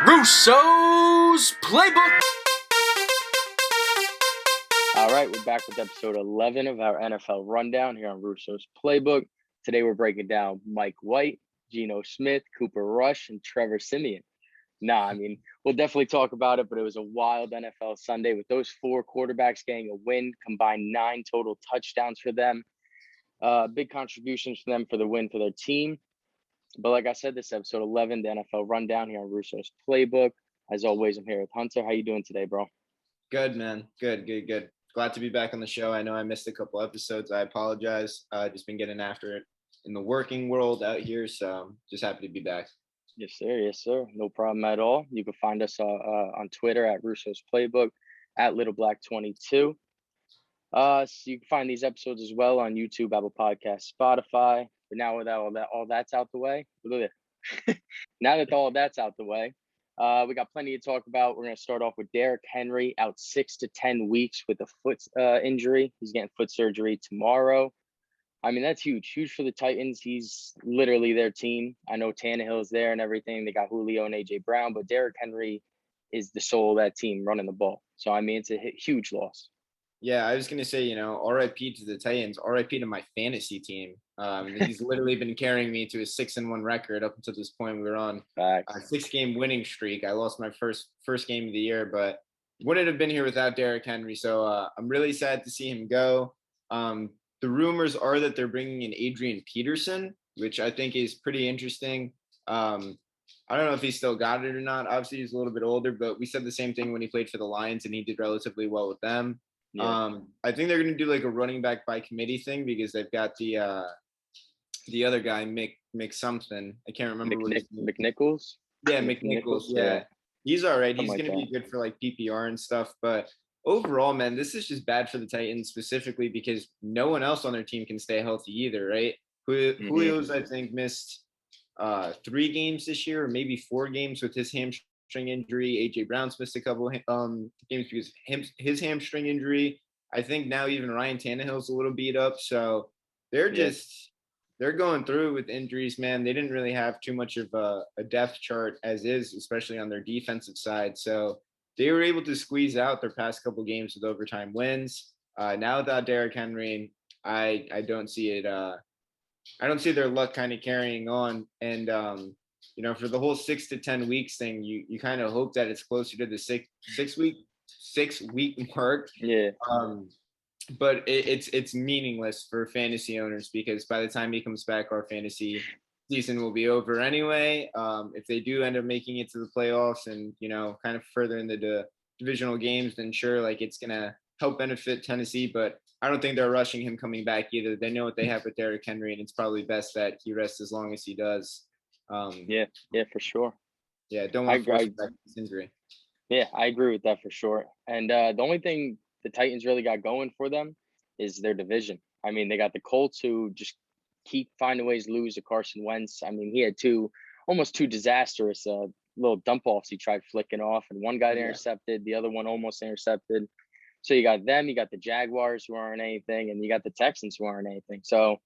Russo's Playbook. All right, we're back with episode 11 of our NFL Rundown here on Russo's Playbook. Today we're breaking down Mike White, Geno Smith, Cooper Rush, and Trevor Siemian. We'll definitely talk about it, but it was a wild NFL Sunday with those four quarterbacks getting a win, combined 9 total touchdowns for them. Big contributions for them for the win for their team. But like I said, this is episode 11, the NFL Rundown here on Russo's Playbook. As always, I'm here with Hunter. How you doing today, bro? Good, man. Good. Glad to be back on the show. I know I missed a couple episodes. I apologize. Just been getting after it in the working world out here, so just happy to be back. Yes, sir. No problem at all. You can find us on Twitter at Russo's Playbook, at LittleBlack22. So you can find these episodes as well on YouTube, Apple Podcasts, Spotify. But now with all that's out the way, now that all that's out the way, we got plenty to talk about. We're going to start off with Derrick Henry out 6 to 10 weeks with a foot injury. He's getting foot surgery tomorrow. I mean, that's huge for the Titans. He's literally their team. I know Tannehill's there and everything. They got Julio and A.J. Brown, but Derrick Henry is the soul of that team running the ball. So, I mean, it's a huge loss. Yeah, I was going to say, RIP to the Titans, RIP to my fantasy team. He's literally been carrying me to a 6-1 record up until this point. We were on a 6-game winning streak. I lost my first game of the year, but wouldn't have been here without Derrick Henry. So I'm really sad to see him go. The rumors are that they're bringing in Adrian Peterson, which I think is pretty interesting. I don't know if he still got it or not. Obviously, he's a little bit older, but we said the same thing when he played for the Lions, and he did relatively well with them. Yeah. I think they're going to do like a running back by committee thing because they've got the other guy, Mick something. I can't remember what his name. McNichols? Yeah, McNichols. Yeah. He's all right. He's going to be good for like PPR and stuff. But overall, man, this is just bad for the Titans specifically because no one else on their team can stay healthy either, right? Julio's, I think, missed 3 games this year or maybe 4 games with his hamstring injury. A.J. Brown's missed a couple games because his hamstring injury. I think now even Ryan Tannehill's a little beat up. So they're going through with injuries, man. They didn't really have too much of a depth chart as is, especially on their defensive side. So they were able to squeeze out their past couple games with overtime wins. Now without Derrick Henry, I don't see it. I don't see their luck kind of carrying on. And for the whole 6 to 10 weeks thing, you kind of hope that it's closer to the six week mark. Yeah. But it's meaningless for fantasy owners because by the time he comes back, our fantasy season will be over anyway. If they do end up making it to the playoffs and kind of further in the divisional games, then sure, like it's gonna help benefit Tennessee. But I don't think they're rushing him coming back either. They know what they have with Derrick Henry, and it's probably best that he rests as long as he does. Yeah, for sure. Yeah, don't want to force him back to this injury. Yeah, I agree with that for sure. And the only thing the Titans really got going for them is their division. I mean, they got the Colts who just keep finding ways to lose to Carson Wentz. I mean, he had almost two disastrous little dump offs he tried flicking off, and one got intercepted, the other one almost intercepted. So you got them, you got the Jaguars who aren't anything, and you got the Texans who aren't anything. So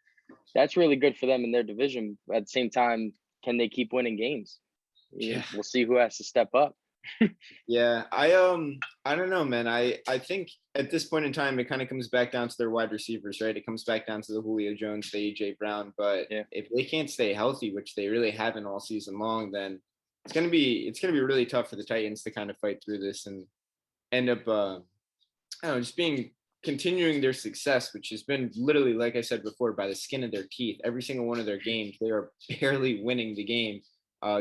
that's really good for them in their division. At the same time, can they keep winning games? Yeah. We'll see who has to step up. Yeah, I don't know, man. I think at this point in time, it kind of comes back down to their wide receivers, right? It comes back down to the Julio Jones, the A.J. Brown. But if they can't stay healthy, which they really haven't all season long, then it's gonna be really tough for the Titans to kind of fight through this and end up, just continuing their success, which has been literally, like I said before, by the skin of their teeth. Every single one of their games, they are barely winning the game.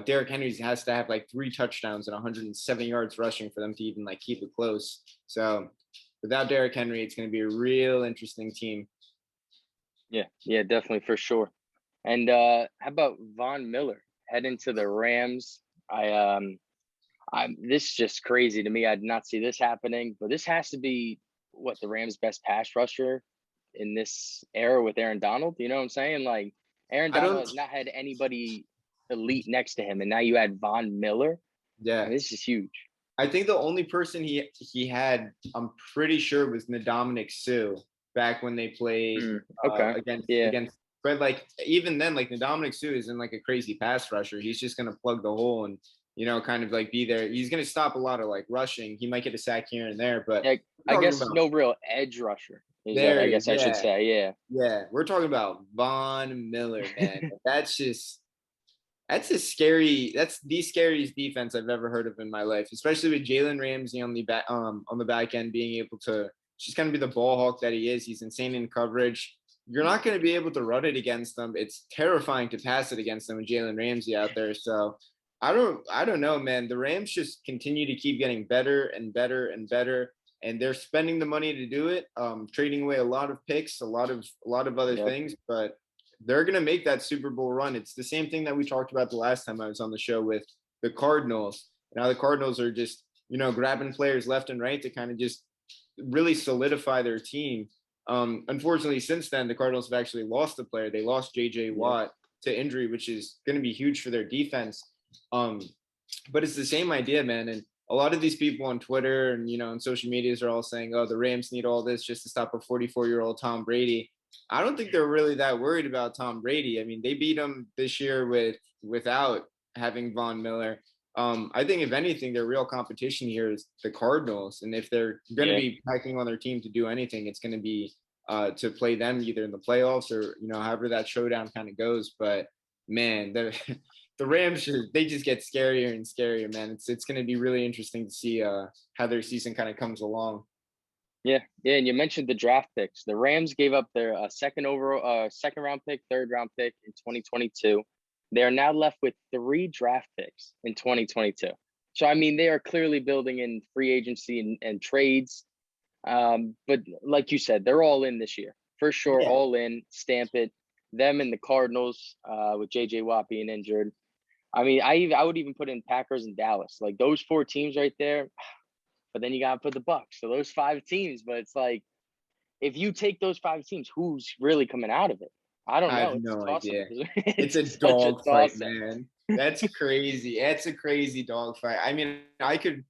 Derrick Henry has to have like 3 touchdowns and 170 yards rushing for them to even like keep it close. So without Derrick Henry, it's going to be a real interesting team. Yeah, definitely for sure. And how about Von Miller heading to the Rams? This is just crazy to me. I did not see this happening, but this has to be the Rams' best pass rusher in this era with Aaron Donald. You know what I'm saying? Like Aaron Donald has not had anybody elite next to him, and now you add Von Miller. Yeah, this is huge. I think the only person he had, I'm pretty sure, was Ndamukong Suh back when they played against. But like even then, like Ndamukong Suh isn't like a crazy pass rusher. He's just gonna plug the hole and kind of like be there. He's going to stop a lot of like rushing. He might get a sack here and there, but Yeah, I guess no real edge rusher is what I guess I should say. Yeah. Yeah. We're talking about Von Miller, man. That's the scariest defense I've ever heard of in my life, especially with Jalen Ramsey on the back end being able to just kind of be the ball hawk that he is. He's insane in coverage. You're not going to be able to run it against them. It's terrifying to pass it against them with Jalen Ramsey out there. So I don't know, man. The Rams just continue to keep getting better and better and better, and they're spending the money to do it, trading away a lot of picks, a lot of other things, but they're going to make that Super Bowl run. It's the same thing that we talked about the last time I was on the show with the Cardinals. Now the Cardinals are just, grabbing players left and right to kind of just really solidify their team. Unfortunately, since then, the Cardinals have actually lost a player. They lost J.J. Watt to injury, which is going to be huge for their defense. But it's the same idea, man. And a lot of these people on Twitter and, on social medias are all saying, oh, the Rams need all this just to stop a 44-year-old Tom Brady. I don't think they're really that worried about Tom Brady. I mean, they beat him this year without having Von Miller. I think if anything, their real competition here is the Cardinals. And if they're going to be packing on their team to do anything, it's going to be to play them either in the playoffs or, however that showdown kind of goes. But man, the Rams, they just get scarier and scarier, man. It's going to be really interesting to see how their season kind of comes along. Yeah, and you mentioned the draft picks. The Rams gave up their second round pick, third round pick in 2022. They are now left with 3 draft picks in 2022. So I mean, they are clearly building in free agency and trades. But like you said, they're all in this year for sure. All in, stamp it. Them and the Cardinals with J.J. Watt being injured. I mean, I would even put in Packers and Dallas, like those 4 teams right there. But then you got to put the Bucks. So those 5 teams, but it's like, if you take those 5 teams, who's really coming out of it? I don't know. I have no idea. It's a dogfight, man. That's crazy. It's a crazy dogfight. I mean, I could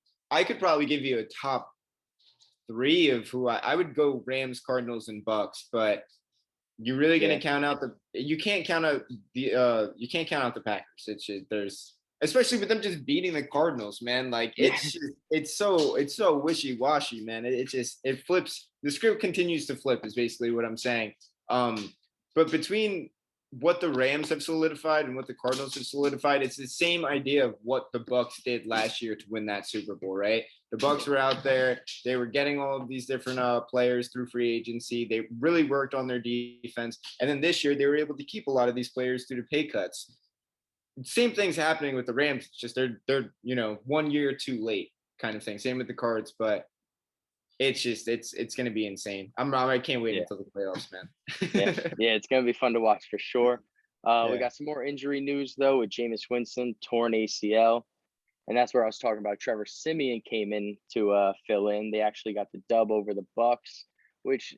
probably give you a top 3 of who I would go Rams, Cardinals, and Bucks, but you're really going to count out you can't count out the Packers. It's just, there's, especially with them just beating the Cardinals, man. Like it's so wishy-washy, man. It flips. The script continues to flip is basically what I'm saying. But between what the Rams have solidified and what the Cardinals have solidified, it's the same idea of what the Bucks did last year to win that Super Bowl, right? The Bucks were out there. They were getting all of these different players through free agency. They really worked on their defense. And then this year, they were able to keep a lot of these players through the pay cuts. Same thing's happening with the Rams. It's just they're 1 year too late kind of thing. Same with the Cards, but it's going to be insane. I can't wait until the playoffs, man. yeah, it's going to be fun to watch for sure. We got some more injury news though with Jameis Winston, torn ACL, and that's where I was talking about. Trevor Siemian came in to fill in. They actually got the dub over the Bucks, which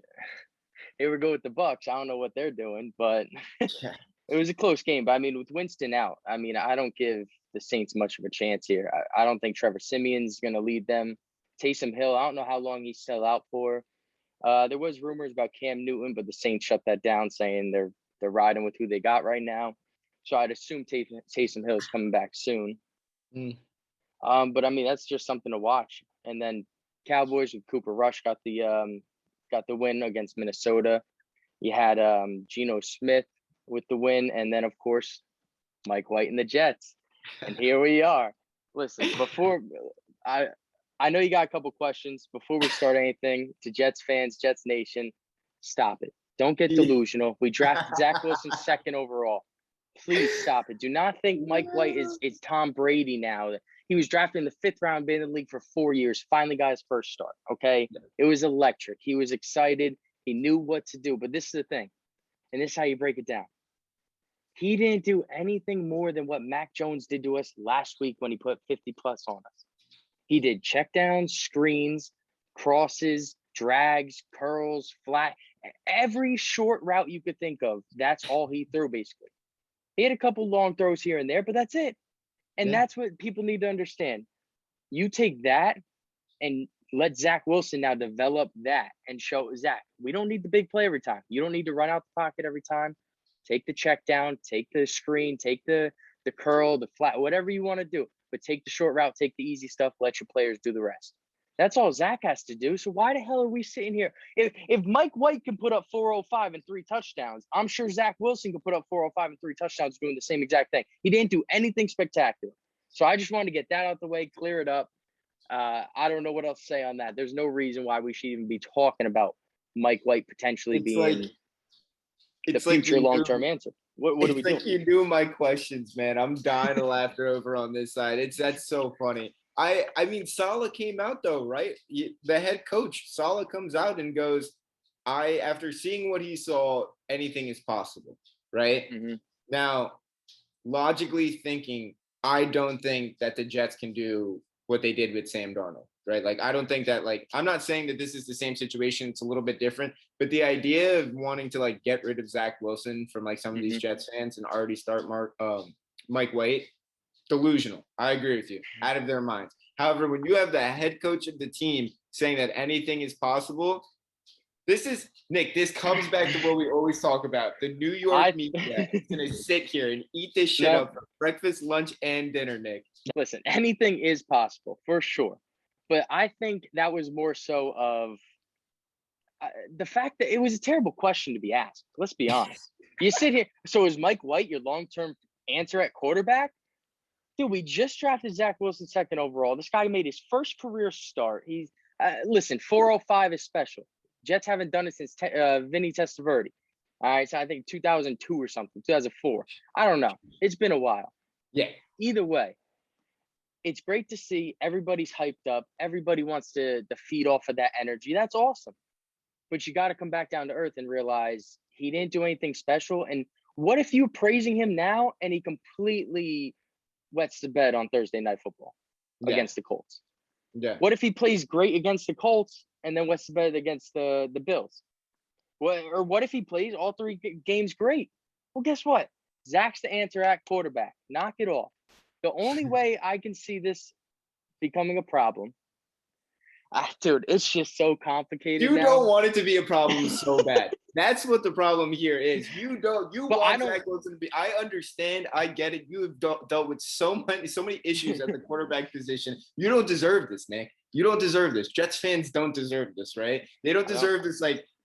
here we go with the Bucks. I don't know what they're doing, but it was a close game. But I mean, with Winston out, I mean, I don't give the Saints much of a chance here. I don't think Trevor Siemian's going to lead them. Taysom Hill, I don't know how long he's still out for. There was rumors about Cam Newton, but the Saints shut that down, saying they're riding with who they got right now. So I'd assume Taysom Hill is coming back soon. But I mean, that's just something to watch. And then Cowboys with Cooper Rush got the win against Minnesota. You had Geno Smith with the win, and then of course Mike White and the Jets. And here we are. Listen, before I know you got a couple questions before we start anything. To Jets fans, Jets Nation, stop it. Don't get delusional. We drafted Zach Wilson 2nd overall. Please stop it. Do not think Mike White is Tom Brady now. He was drafted in the 5th round, been in the league for 4 years, finally got his first start, okay? It was electric. He was excited. He knew what to do. But this is the thing, and this is how you break it down. He didn't do anything more than what Mac Jones did to us last week when he put 50-plus on us. He did checkdowns, screens, crosses, drags, curls, flat, every short route you could think of. That's all he threw, basically. He had a couple long throws here and there, but that's it. And that's what people need to understand. You take that and let Zach Wilson now develop that and show Zach, we don't need the big play every time. You don't need to run out the pocket every time. Take the check down, take the screen, take the the curl, the flat, whatever you want to do. But take the short route, take the easy stuff, let your players do the rest. That's all Zach has to do. So why the hell are we sitting here? If Mike White can put up 405 and 3 touchdowns, I'm sure Zach Wilson can put up 405 and 3 touchdowns doing the same exact thing. He didn't do anything spectacular. So I just wanted to get that out the way, clear it up. I don't know what else to say on that. There's no reason why we should even be talking about Mike White potentially being the future long-term answer. What are we doing? You knew my questions, man. I'm dying of laughter over on this side. That's so funny. I mean, Saleh came out though, right? The head coach, Saleh comes out and goes, after seeing what he saw, anything is possible, right? Mm-hmm. Now, logically thinking, I don't think that the Jets can do what they did with Sam Darnold, right? Like, I don't think that, like, I'm not saying that this is the same situation. It's a little bit different, but the idea of wanting to, like, get rid of Zach Wilson from, like, some of these Jets fans and already start Mike White, delusional. I agree with you. Out of their minds. However, when you have the head coach of the team saying that anything is possible, this comes back to what we always talk about. The New York media is going to sit here and eat this shit up for breakfast, lunch, and dinner, Nick. Listen, anything is possible, for sure. But I think that was more so of the fact that it was a terrible question to be asked. Let's be honest. You sit here. So is Mike White your long-term answer at quarterback? Dude, we just drafted Zach Wilson 2nd overall. This guy made his first career start. He's listen, 405 is special. Jets haven't done it since Vinny Testaverde. All right, so I think 2002 or something, 2004. I don't know. It's been a while. Yeah. Either way, it's great to see everybody's hyped up. Everybody wants to feed off of that energy. That's awesome. But you got to come back down to earth and realize he didn't do anything special. And what if you're praising him now and he completely wets the bed on Thursday Night Football against the Colts? Yeah. What if he plays great against the Colts and then wets the bed against the Bills? Or what if he plays all 3 games great? Well, guess what? Zach's the answer at quarterback. Knock it off. The only way I can see this becoming a problem, dude, it's just so complicated. You don't want it to be a problem so bad. That's what the problem here is. You want Zach Wilson to be. I understand. I get it. You have dealt with so many issues at the quarterback position. You don't deserve this, Nick. You don't deserve this. Jets fans don't deserve this, right? They don't deserve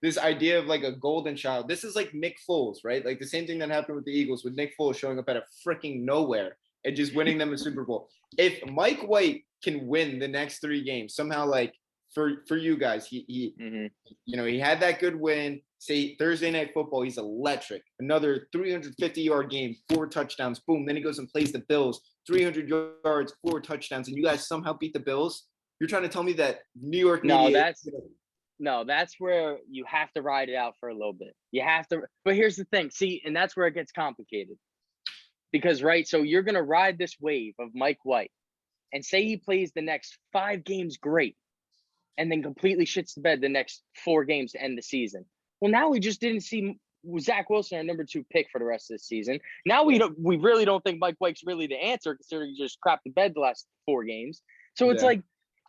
this idea of like a golden child. This is like Nick Foles, right? Like the same thing that happened with the Eagles with Nick Foles showing up at a freaking nowhere and just winning them a Super Bowl. If Mike White can win the next 3 games somehow, like for you guys, he had that good win. Say Thursday Night Football, he's electric. Another 350-yard game, 4 touchdowns, boom. Then he goes and plays the Bills, 300 yards, 4 touchdowns, and you guys somehow beat the Bills. You're trying to tell me that New York media? That's where you have to ride it out for a little bit. You have to, but here's the thing. See, and that's where it gets complicated. Because, right, so you're going to ride this wave of Mike White and say he plays the next 5 games great and then completely shits the bed the next 4 games to end the season. Well, now we just didn't see Zach Wilson, our number 2 pick for the rest of the season. Now we really don't think Mike White's really the answer, considering he just crapped the bed the last 4 games. So it's like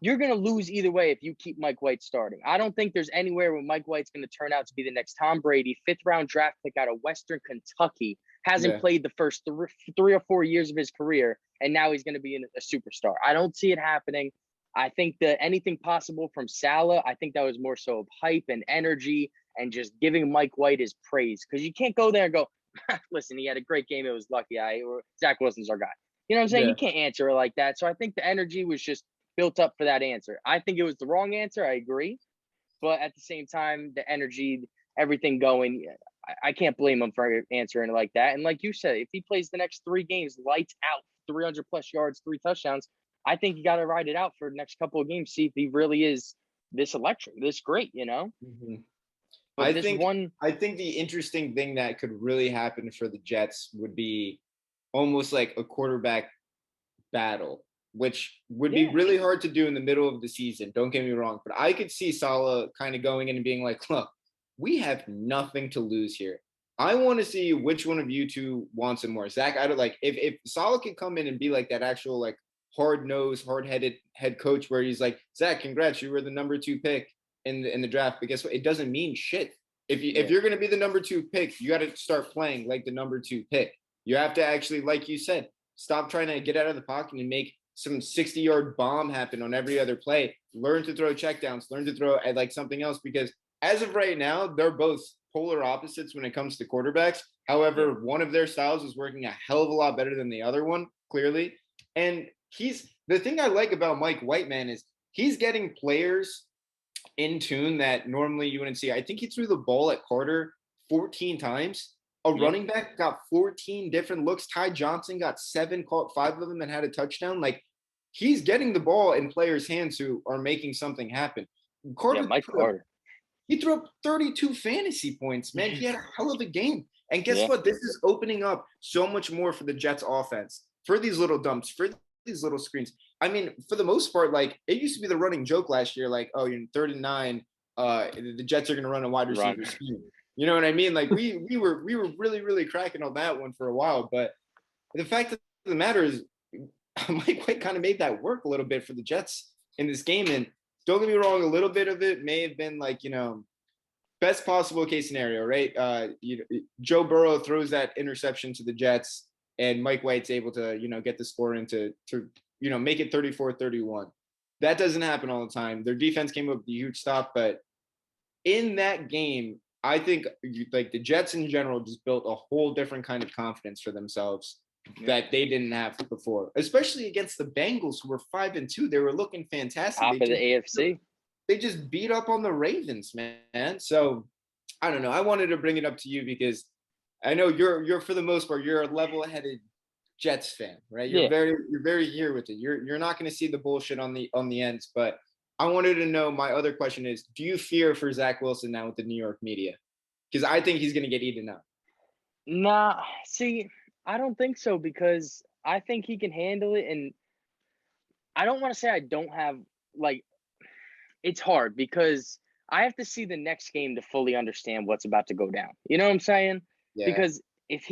you're going to lose either way if you keep Mike White starting. I don't think there's anywhere where Mike White's going to turn out to be the next Tom Brady, 5th-round draft pick out of Western Kentucky, hasn't played the first 3 or 4 years of his career, and now he's going to be a superstar. I don't see it happening. I think that anything possible from Saleh, I think that was more so of hype and energy and just giving Mike White his praise. Because you can't go there and go, listen, he had a great game. It was lucky. Or Zach Wilson's our guy. You know what I'm saying? You can't answer it like that. So I think the energy was just built up for that answer. I think it was the wrong answer. I agree. But at the same time, the energy, everything going, I can't blame him for answering it like that. And like you said, if he plays the next 3 games, lights out, 300-plus yards, 3 touchdowns, I think you got to ride it out for the next couple of games, see if he really is this electric, this great, you know? Mm-hmm. I think the interesting thing that could really happen for the Jets would be almost like a quarterback battle, which would be really hard to do in the middle of the season. Don't get me wrong, but I could see Saleh kind of going in and being like, look, we have nothing to lose here. I want to see which one of you 2 wants it more. Zach, I don't like if Saleh could come in and be like that actual like hard-nosed, hard-headed head coach where he's like, Zach, congrats, you were the number 2 pick in the draft. But guess what? It doesn't mean shit. If you're going to be the number 2 pick, you got to start playing like the number 2 pick. You have to actually, like you said, Stop trying to get out of the pocket and make some 60-yard bomb happen on every other play. Learn to throw checkdowns, learn to throw at like something else, because as of right now, they're both polar opposites when it comes to quarterbacks. However, one of their styles is working a hell of a lot better than the other one, clearly. And the thing I like about Mike White, man, is he's getting players in tune that normally you wouldn't see. I think he threw the ball at Carter 14 times. A running back got 14 different looks. Ty Johnson got 7, caught 5 of them and had a touchdown. Like, he's getting the ball in players' hands who are making something happen. Carter, Mike Carter. He threw up 32 fantasy points, man. He had a hell of a game. And guess what? This is opening up so much more for the Jets offense, for these little dumps, for these little screens. I mean, for the most part, like, it used to be the running joke last year, like, oh, you're in 3rd and 9, the Jets are going to run a wide receiver scheme. You know what I mean? Like, we were really, really cracking on that one for a while. But the fact of the matter is, Mike White kind of made that work a little bit for the Jets in this game. And don't get me wrong, a little bit of it may have been like, best possible case scenario, right? Joe Burrow throws that interception to the Jets, and Mike White's able to, get the score into make it 34-31. That doesn't happen all the time. Their defense came up with a huge stop, but in that game, I think like the Jets in general just built a whole different kind of confidence for themselves that they didn't have before, especially against the Bengals, who were 5-2. They were looking fantastic. Top of the AFC. They just beat up on the Ravens, man. So I don't know. I wanted to bring it up to you because I know you're for the most part, you're a level-headed Jets fan, right? You're very here with it. You're not going to see the bullshit on the ends. But I wanted to know, my other question is, do you fear for Zach Wilson now with the New York media? Because I think he's going to get eaten up. Nah, see, I don't think so, because I think he can handle it. And I don't want to say I don't have, like, it's hard because I have to see the next game to fully understand what's about to go down. You know what I'm saying? Yeah. Because if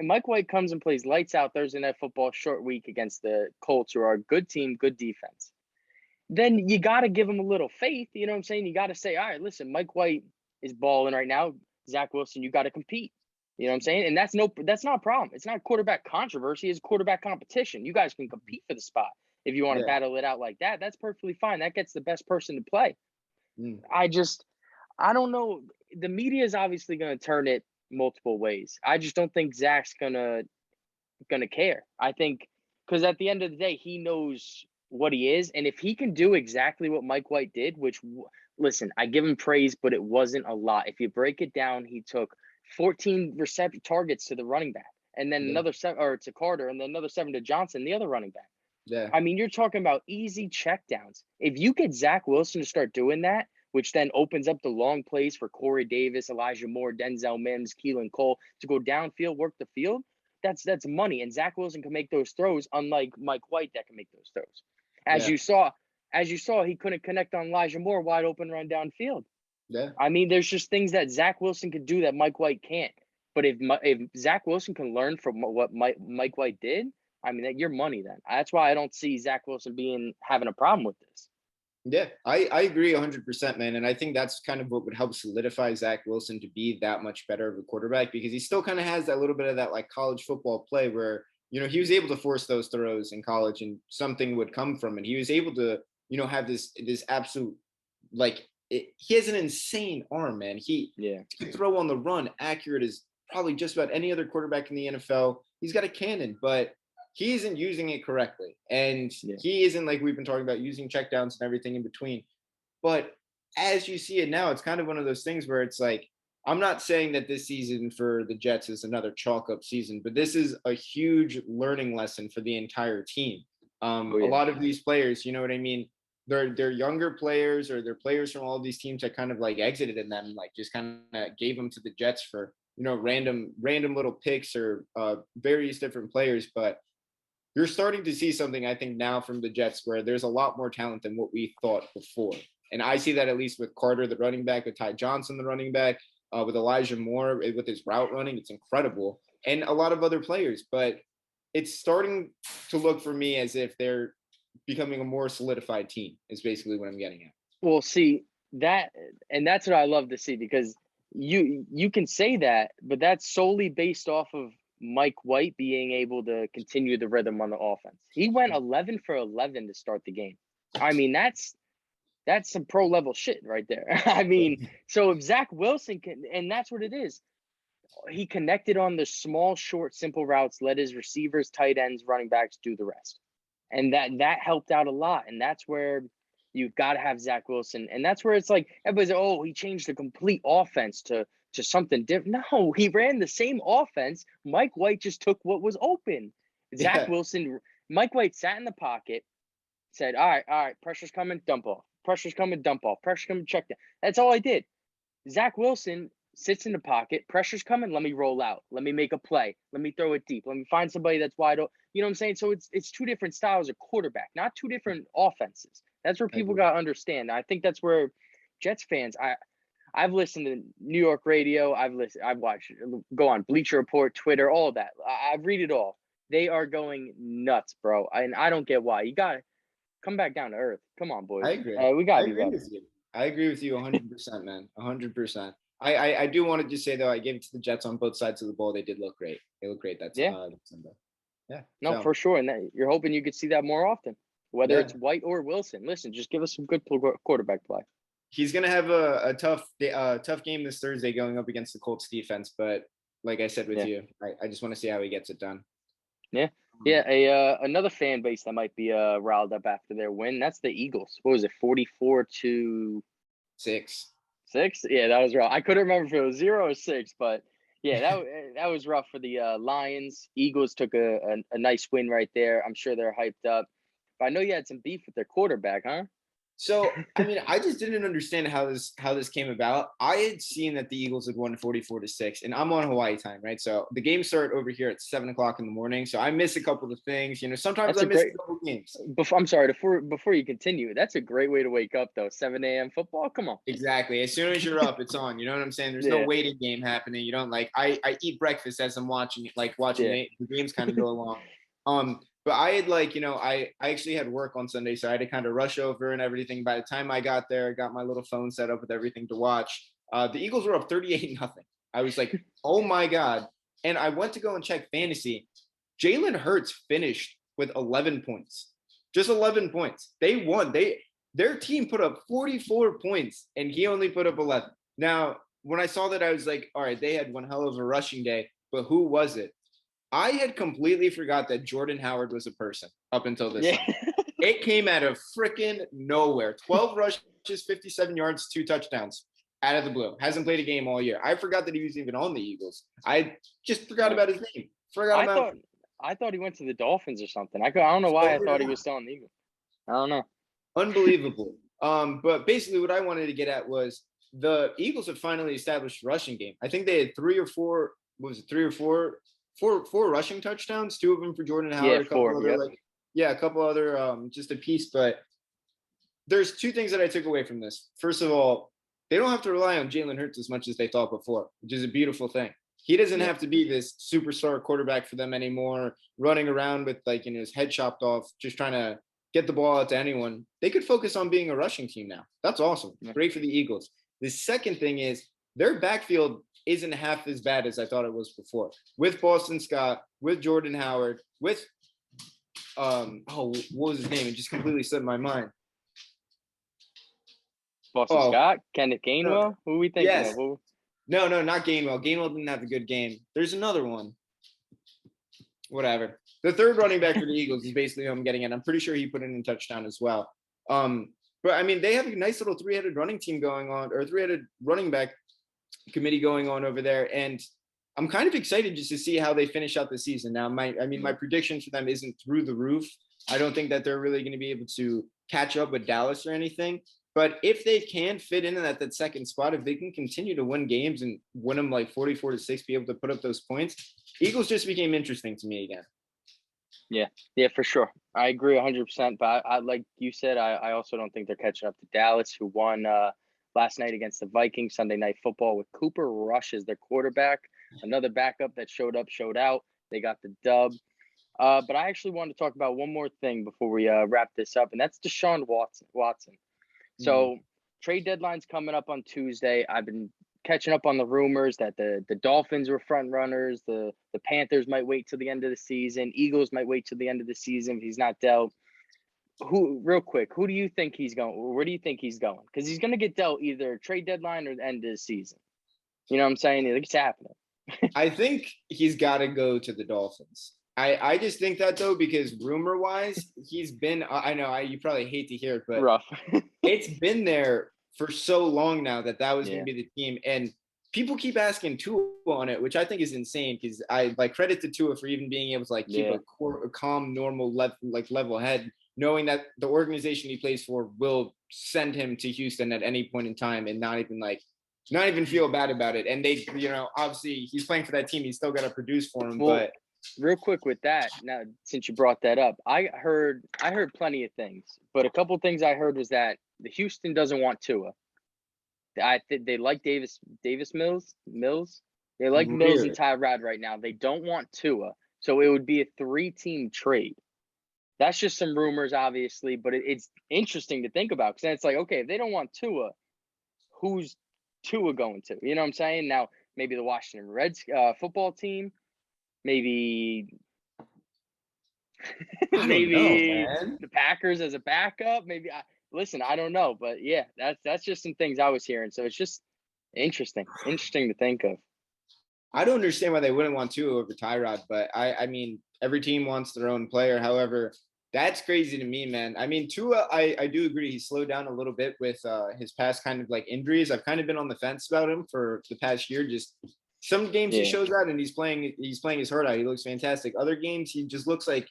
Mike White comes and plays lights out Thursday Night Football, short week against the Colts, who are a good team, good defense, then you got to give him a little faith. You know what I'm saying? You got to say, all right, listen, Mike White is balling right now. Zach Wilson, you got to compete. You know what I'm saying? And that's not a problem. It's not quarterback controversy. It's quarterback competition. You guys can compete for the spot. If you want to battle it out like that, that's perfectly fine. That gets the best person to play. I don't know. The media is obviously going to turn it multiple ways. I just don't think Zach's gonna care. I think because at the end of the day, he knows what he is, and if he can do exactly what Mike White did, which, listen, I give him praise, but it wasn't a lot. If you break it down, he took 14 reception targets to the running back, and then another 7, or to Carter, and then another 7 to Johnson, the other running back. Yeah. I mean, you're talking about easy checkdowns. If you get Zach Wilson to start doing that, which then opens up the long plays for Corey Davis, Elijah Moore, Denzel Mims, Keelan Cole to go downfield, work the field, that's money. And Zach Wilson can make those throws, unlike Mike White that can make those throws. As you saw, he couldn't connect on Elijah Moore, wide open run downfield. Yeah. I mean, there's just things that Zach Wilson could do that Mike White can't. But if Zach Wilson can learn from what Mike White did, I mean, that you're money then. That's why I don't see Zach Wilson having a problem with this. Yeah, I agree 100%, man. And I think that's kind of what would help solidify Zach Wilson to be that much better of a quarterback, because he still kind of has that little bit of that like college football play where, he was able to force those throws in college and something would come from it. He was able to, have this absolute, like, he has an insane arm, man. He can throw on the run, accurate as probably just about any other quarterback in the NFL. He's got a cannon, but he isn't using it correctly. And he isn't, like we've been talking about, using checkdowns and everything in between. But as you see it now, it's kind of one of those things where it's like, I'm not saying that this season for the Jets is another chalk up season, but this is a huge learning lesson for the entire team. A lot of these players, you know what I mean? They're younger players, or they're players from all of these teams that kind of like exited and then like just kind of gave them to the Jets for, random little picks or various different players. But you're starting to see something, I think, now from the Jets where there's a lot more talent than what we thought before. And I see that at least with Carter, the running back, with Ty Johnson, the running back, with Elijah Moore, with his route running. It's incredible. And a lot of other players. But it's starting to look for me as if they're becoming a more solidified team, is basically what I'm getting at. Well, see, that's what I love to see, because you can say that, but that's solely based off of Mike White being able to continue the rhythm on the offense. He went 11 for 11 to start the game. I mean, that's some pro level shit right there. I mean, so if Zach Wilson can, and that's what it is. He connected on the small, short, simple routes, let his receivers, tight ends, running backs do the rest. And that helped out a lot. And that's where you've got to have Zach Wilson. And that's where it's like everybody's like, oh, he changed the complete offense to something different. No, he ran the same offense. Mike White just took what was open. Zach Wilson, Mike White sat in the pocket, said, all right, pressure's coming, dump off. Pressure's coming, dump off. Pressure's coming, check down. That's all I did. Zach Wilson sits in the pocket, pressure's coming, let me roll out. Let me make a play. Let me throw it deep. Let me find somebody that's wide open. You know what I'm saying? So it's two different styles of quarterback, not two different offenses. That's where people got to understand. I think that's where Jets fans, I've listened to New York radio. I've watched, go on Bleacher Report, Twitter, all that. I read it all. They are going nuts, bro. And I don't get why. You got to come back down to earth. Come on, boys. I agree. We got to be better. I agree with you 100%, man. 100%. I do want to just say, though, I gave it to the Jets on both sides of the ball. They did look great. They look great that Sunday. Yeah. No, for sure. And you're hoping you could see that more often, whether it's White or Wilson. Listen, just give us some good quarterback play. He's going to have a tough game this Thursday going up against the Colts defense. But like I said with you, I just want to see how he gets it done. Yeah. Yeah. Another fan base that might be riled up after their win. That's the Eagles. What was it? 44-6. 6? Yeah, that was rough. I couldn't remember if it was 0 or 6, but yeah, that was rough for the Lions. Eagles took a nice win right there. I'm sure they're hyped up. But I know you had some beef with their quarterback, huh? So, I mean, I just didn't understand how this came about. I had seen that the Eagles had won 44-6, and I'm on Hawaii time, right? So the games start over here at 7:00 in the morning. So I miss a couple of things. You know, sometimes I miss a couple of games. I'm sorry, before you continue, that's a great way to wake up, though. 7 a.m. football, come on. Exactly. As soon as you're up, it's on. You know what I'm saying? There's no waiting game happening. You don't I eat breakfast as I'm watching the games kind of go along. But I had I actually had work on Sunday, so I had to kind of rush over and everything. By the time I got there, I got my little phone set up with everything to watch. The Eagles were up 38-0. I was like, oh my God. And I went to go and check fantasy. Jalen Hurts finished with 11 points. Just 11 points. They won. Their team put up 44 points, and he only put up 11. Now, when I saw that, I was like, all right, they had one hell of a rushing day, but who was it? I had completely forgot that Jordan Howard was a person up until this time. It came out of freaking nowhere. 12 rushes, 57 yards, 2 touchdowns out of the blue. Hasn't played a game all year. I forgot that he was even on the Eagles. I just forgot about his name. I thought he went to the Dolphins or something. I don't know why I thought he was still on the Eagles. I don't know. Unbelievable. But basically what I wanted to get at was the Eagles have finally established a rushing game. I think they had 3 or 4 rushing touchdowns, 2 of them for Jordan Howard, a couple other just a piece. But there's 2 things that I took away from this. First of all, they don't have to rely on Jalen Hurts as much as they thought before, which is a beautiful thing. He doesn't have to be this superstar quarterback for them anymore, running around with his head chopped off, just trying to get the ball out to anyone. They could focus on being a rushing team now. That's awesome. Great for the Eagles. The second thing is their backfield isn't half as bad as I thought it was before. With Boston Scott, with Jordan Howard, with what was his name? It just completely slipped my mind. Boston Scott? Kenneth Gainwell? Who are we thinking of? No, not Gainwell. Gainwell didn't have a good game. There's another one. Whatever. The third running back for the Eagles is basically who I'm getting at. I'm pretty sure he put in a touchdown as well. But I mean, they have a nice little 3-headed running team going on, or 3-headed running back committee going on over there, and I'm kind of excited just to see how they finish out the season. Now, my prediction for them isn't through the roof. I don't think that they're really going to be able to catch up with Dallas or anything. But if they can fit in at that second spot, if they can continue to win games and win them 44-6, be able to put up those points, Eagles just became interesting to me again. Yeah, for sure. I agree 100%. But I like you said, I also don't think they're catching up to Dallas, who won last night against the Vikings, Sunday Night Football, with Cooper Rush as their quarterback. Another backup that showed up, showed out. They got the dub. But I actually want to talk about one more thing before we wrap this up, and that's Deshaun Watson. So trade deadline's coming up on Tuesday. I've been catching up on the rumors that the Dolphins were front runners. The Panthers might wait till the end of the season. Eagles might wait till the end of the season if he's not dealt. Real quick, who do you think he's going? Where do you think he's going? Because he's going to get dealt either trade deadline or the end of the season. You know what I'm saying? It's happening. I think he's got to go to the Dolphins. I just think that, though, because rumor-wise, he's been – I know you probably hate to hear it, but rough. It's been there for so long now that was going to be the team. And people keep asking Tua on it, which I think is insane because I credit to Tua for even being able to keep a calm, normal, level head, knowing that the organization he plays for will send him to Houston at any point in time and not even feel bad about it. And they, obviously he's playing for that team. He's still got to produce for him. But real quick with that, now, since you brought that up, I heard plenty of things, but a couple things I heard was that the Houston doesn't want Tua. I think they like Davis Mills. They like Mills and Tyrod right now. They don't want Tua. So it would be a 3-team trade. That's just some rumors, obviously, but it's interesting to think about because then it's like, okay, if they don't want Tua, who's Tua going to? You know what I'm saying? Now, maybe the Washington Reds football team, maybe the Packers as a backup, maybe. Listen, I don't know, but yeah, that's just some things I was hearing. So it's just interesting to think of. I don't understand why they wouldn't want Tua over Tyrod, but I mean, every team wants their own player. However, that's crazy to me, man. I mean, Tua, I do agree. He slowed down a little bit with his past kind of injuries. I've kind of been on the fence about him for the past year. Just some games he shows out and he's playing his heart out. He looks fantastic. Other games he just looks like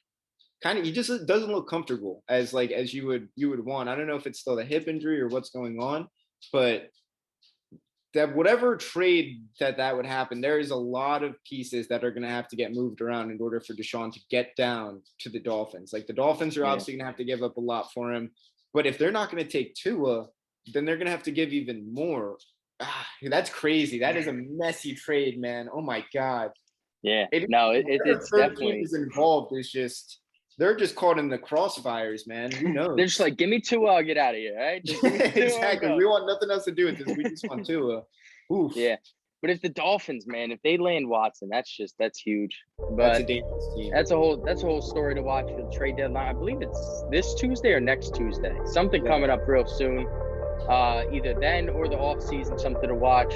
he just doesn't look comfortable as you would want. I don't know if it's still the hip injury or what's going on, but that whatever trade that would happen, there is a lot of pieces that are going to have to get moved around in order for Deshaun to get down to the Dolphins. The Dolphins are obviously going to have to give up a lot for him, but if they're not going to take Tua, then they're going to have to give even more. That's crazy. That is a messy trade, man. Oh my God. Yeah. It's definitely is involved. It's just they're just caught in the crossfires, man. Who knows? They're just like, give me Tua, I'll get out of here, right? Exactly. We want nothing else to do with this. We just want Tua. Oof. Yeah. But if the Dolphins, man, if they land Watson, that's huge. But that's a dangerous team. That's a whole story to watch for the trade deadline. I believe it's this Tuesday or next Tuesday. Something coming up real soon. Either then or the off season, something to watch.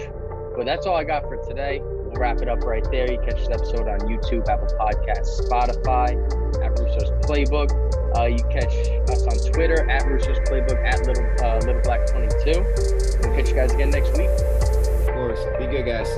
But that's all I got for today. We'll wrap it up right there. You catch this episode on YouTube, Apple Podcasts, Spotify, at Russo's Playbook. You catch us on Twitter at Russo's Playbook, at Little Black 22. We'll catch you guys again next week. Of course. Be good, guys.